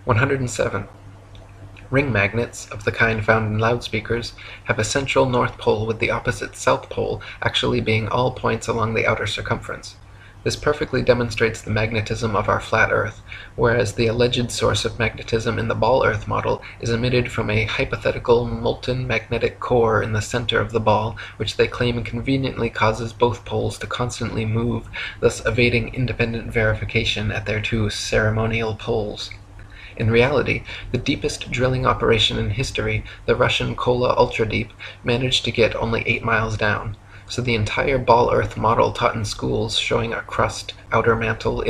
107. Ring magnets, of the kind found in loudspeakers, have a central north pole with the opposite south pole actually being all points along the outer circumference. This perfectly demonstrates the magnetism of our flat Earth, whereas the alleged source of magnetism in the ball Earth model is emitted from a hypothetical molten magnetic core in the center of the ball, which they claim conveniently causes both poles to constantly move, thus evading independent verification at their two ceremonial poles. In reality, the deepest drilling operation in history, the Russian Kola Ultradeep, managed to get only 8 miles down. So the entire ball Earth model taught in schools showing a crust, outer mantle,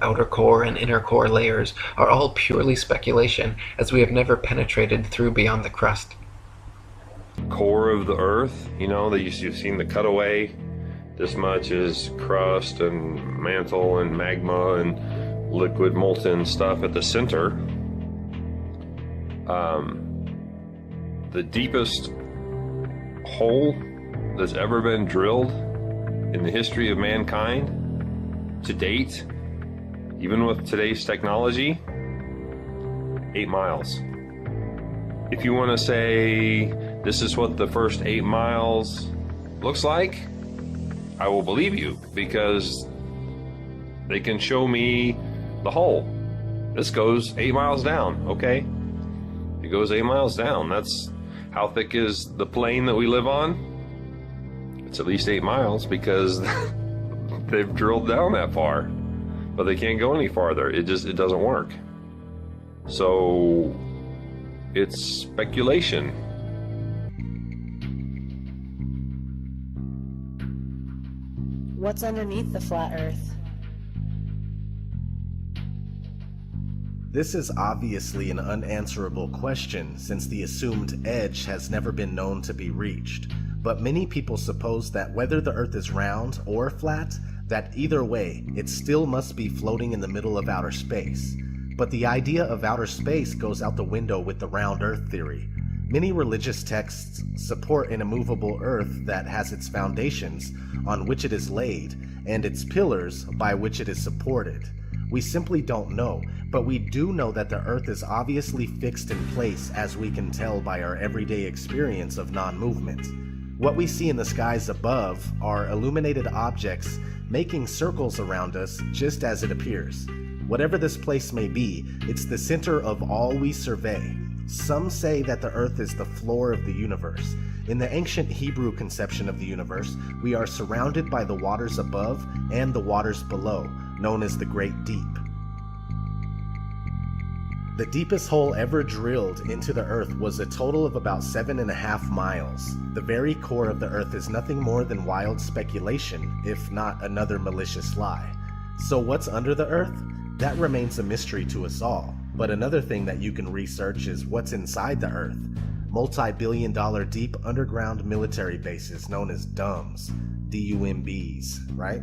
outer core, and inner core layers are all purely speculation, as we have never penetrated through beyond the crust. Core of the Earth, you've seen the cutaway. This much is crust and mantle and magma and liquid molten stuff at the center. The deepest hole that's ever been drilled in the history of mankind to date, even with today's technology, 8 miles. If you want to say this is what the first 8 miles looks like, I will believe you, because they can show me the hole. This goes 8 miles down, okay? It goes 8 miles down. That's how thick is the plane that we live on? It's at least 8 miles, because they've drilled down that far, but they can't go any farther. It doesn't work. So it's speculation. What's underneath the flat Earth? This is obviously an unanswerable question, since the assumed edge has never been known to be reached. But many people suppose that whether the Earth is round or flat, that either way, it still must be floating in the middle of outer space. But the idea of outer space goes out the window with the round Earth theory. Many religious texts support an immovable Earth that has its foundations, on which it is laid, and its pillars, by which it is supported. We simply don't know, but we do know that the Earth is obviously fixed in place, as we can tell by our everyday experience of non-movement. What we see in the skies above are illuminated objects making circles around us just as it appears. Whatever this place may be, it's the center of all we survey. Some say that the Earth is the floor of the universe. In the ancient Hebrew conception of the universe, we are surrounded by the waters above and the waters below, known as the Great Deep. The deepest hole ever drilled into the Earth was a total of about 7.5 miles. The very core of the Earth is nothing more than wild speculation, if not another malicious lie. So what's under the Earth? That remains a mystery to us all. But another thing that you can research is what's inside the Earth. Multi-billion-dollar deep underground military bases known as DUMBs, D-U-M-Bs, right?